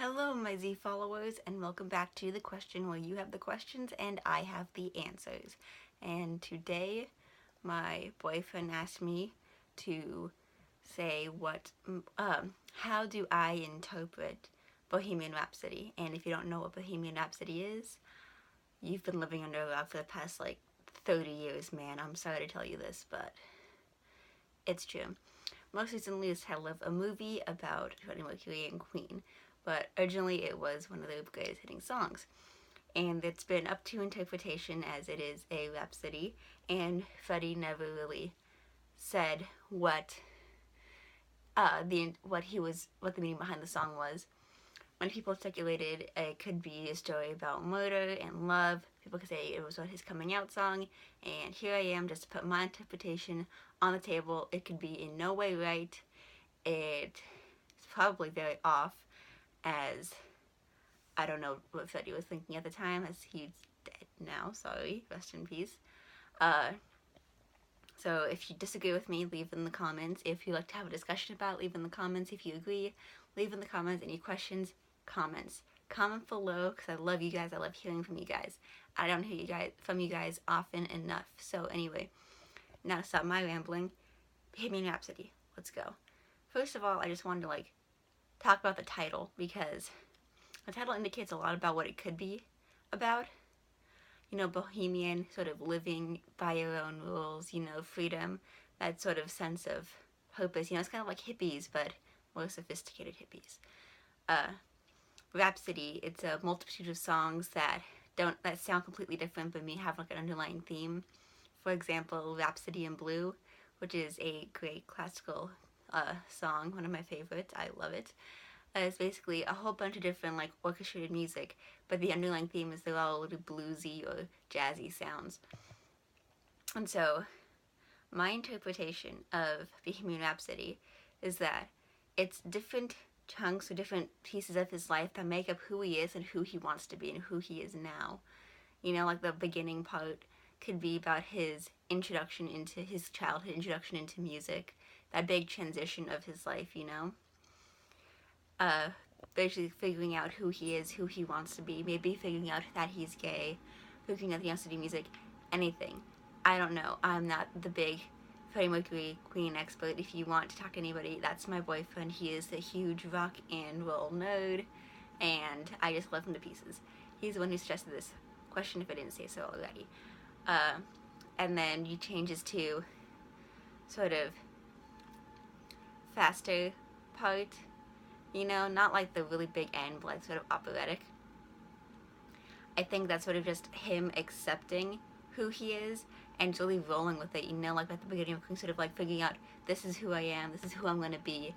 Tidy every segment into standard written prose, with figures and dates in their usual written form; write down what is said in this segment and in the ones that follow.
Hello, my Z followers, and welcome back to the question where you have the questions and I have the answers. And today, my boyfriend asked me to say how do I interpret Bohemian Rhapsody? And if you don't know what Bohemian Rhapsody is, you've been living under a rock for the past 30 years, man. I'm sorry to tell you this, but it's true. Most recently, it's title of a movie about Freddie Mercury and Queen, but originally it was one of the greatest hitting songs. And it's been up to interpretation as it is a rhapsody, and Freddie never really said what what the meaning behind the song was. When people speculated it could be a story about murder and love, people could say it was what his coming out song, and here I am just to put my interpretation on the table. It could be in no way right. It's probably very off, as I don't know what Freddie was thinking at the time, as he's dead now. Sorry, rest in peace. So if you disagree with me, leave in the comments. If you'd like to have a discussion about, leave in the comments. If you agree, leave in the comments. Any questions, comments. Comment below, because I love you guys. I love hearing from you guys. I don't hear from you guys often enough. So anyway, now to stop my rambling, Bohemian Rhapsody. Let's go. First of all, I just wanted to talk about the title, because the title indicates a lot about what it could be about. You know, bohemian, sort of living by your own rules, freedom, that sort of sense of purpose. It's kind of like hippies, but more sophisticated hippies. Rhapsody, it's a multitude of songs that sound completely different, but may have an underlying theme. For example, Rhapsody in Blue, which is a great classical song, one of my favorites. I love it. It's basically a whole bunch of different orchestrated music, but the underlying theme is they're all a little bluesy or jazzy sounds. And so my interpretation of Bohemian Rhapsody is that it's different chunks or different pieces of his life that make up who he is and who he wants to be and who he is now. The beginning part could be about his introduction into his childhood, introduction into music, that big transition of his life, basically figuring out who he is, who he wants to be, maybe figuring out that he's gay, figuring out that he wants to do music, anything. I don't know. I'm not the big Freddie Mercury Queen expert. If you want to talk to anybody, that's my boyfriend. He is a huge rock and roll nerd, and I just love him to pieces. He's the one who suggested this question, if I didn't say so already. And then he changes to sort of faster part, not like the really big end, but sort of operatic. I think that's sort of just him accepting who he is and really rolling with it, at the beginning of sort of figuring out, this is who I am, this is who I'm going to be.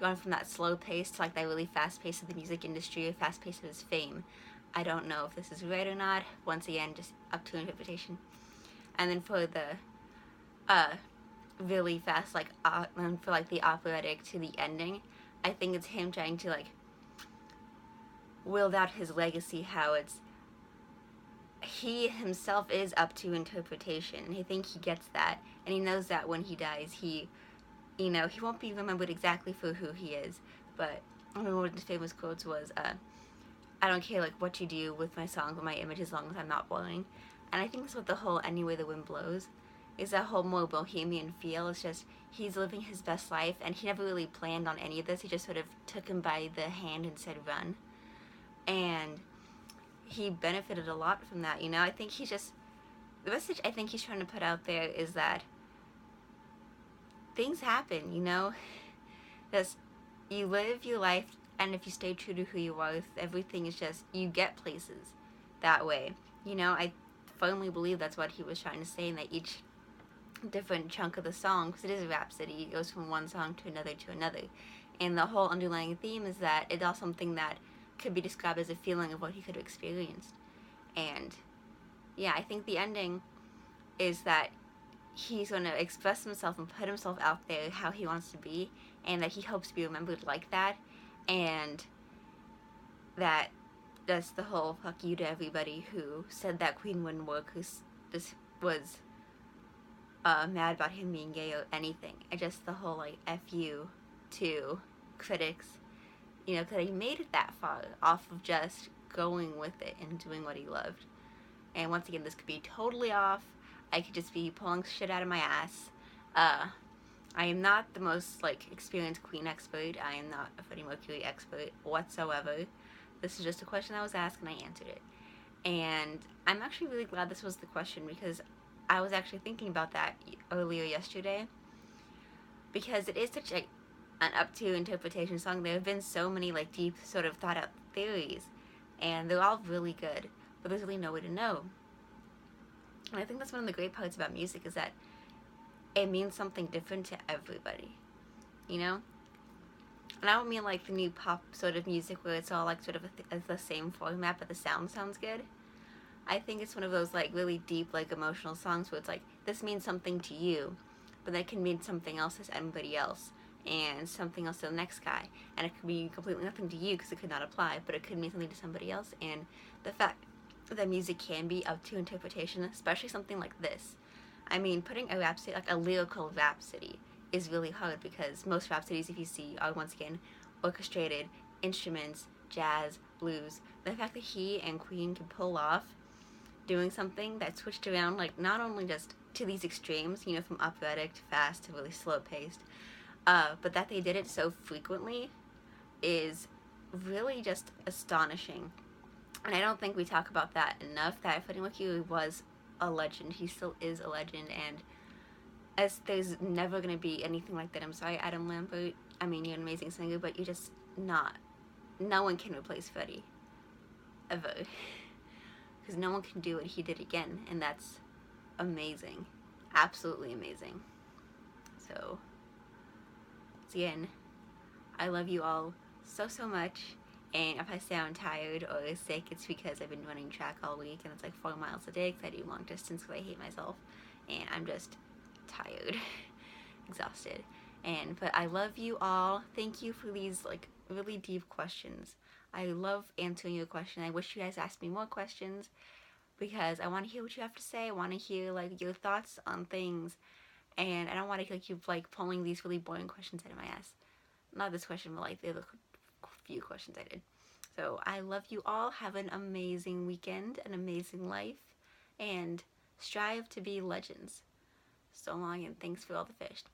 Going from that slow pace to that really fast pace of the music industry, or fast pace of his fame. I don't know if this is right or not. Once again, just up to interpretation. And then for the really fast, for the operatic to the ending, I think it's him trying to wield out his legacy, how he himself is up to interpretation, and I think he gets that, and he knows that when he dies, he won't be remembered exactly for who he is, but one of his famous quotes was, I don't care what you do with my songs or my image as long as I'm not boring. And I think that's what the whole Anyway the Wind Blows is, that whole more bohemian feel. It's just he's living his best life, and he never really planned on any of this. He just sort of took him by the hand and said run, and he benefited a lot from that. I think the message I think he's trying to put out there is that things happen, just you live your life, and if you stay true to who you are, everything is just, you get places that way. I firmly believe that's what he was trying to say, in that each different chunk of the song, because it is a rhapsody, it goes from one song to another, and the whole underlying theme is that it's all something that could be described as a feeling of what he could have experienced. And yeah, I think the ending is that he's going to express himself and put himself out there how he wants to be, and that he hopes to be remembered like that, and that that's the whole fuck you to everybody who said that Queen wouldn't work, who just was mad about him being gay or anything. And just the whole F you to critics You know, because he made it that far off of just going with it and doing what he loved. And once again, this could be totally off. I could just be pulling shit out of my ass. Uh, I am not the most like experienced Queen expert. I am not a Freddie Mercury expert whatsoever. This is just a question I was asked and I answered it. And I'm actually really glad this was the question because I was actually thinking about that earlier yesterday because it is such an up to interpretation song. There have been so many like deep sort of thought out theories and they're all really good, but there's really no way to know. And I think that's one of the great parts about music is that it means something different to everybody, you know? And I don't mean like the new pop sort of music where it's all like sort of the same format but the sound sounds good. I think it's one of those like really deep like emotional songs where it's like this means something to you, but that can mean something else to anybody else and something else to the next guy, and it could be completely nothing to you because it could not apply, but it could mean something to somebody else. And the fact that music can be up to interpretation, especially something like this. I mean, putting a rhapsody, like a lyrical rhapsody, is really hard because most rhapsodies, if you see, are once again orchestrated, instruments, jazz, blues. The fact that he and Queen can pull off doing something that switched around, like not only just to these extremes, you know, from operatic to fast to really slow paced, but that they did it so frequently is really just astonishing. And I don't think we talk about that enough, that Freddie Mercury was a legend. He still is a legend, and as there's never going to be anything like that. I'm sorry, Adam Lambert. I mean, you're an amazing singer, but you're just not. No one can replace Freddie. Ever. Because no one can do what he did again, and that's amazing. Absolutely amazing. So, again, I love you all so, so much. And if I sound tired or sick, it's because I've been running track all week and it's like 4 miles a day because I do long distance because I hate myself. And I'm just tired, exhausted. But I love you all. Thank you for these like really deep questions. I love answering your question. I wish you guys asked me more questions because I want to hear what you have to say. I want to hear like your thoughts on things, and I don't want to keep like pulling these really boring questions out of my ass. Not this question, but like the other few questions I did. So I love you all. Have an amazing weekend, an amazing life, and strive to be legends. So long, and thanks for all the fish.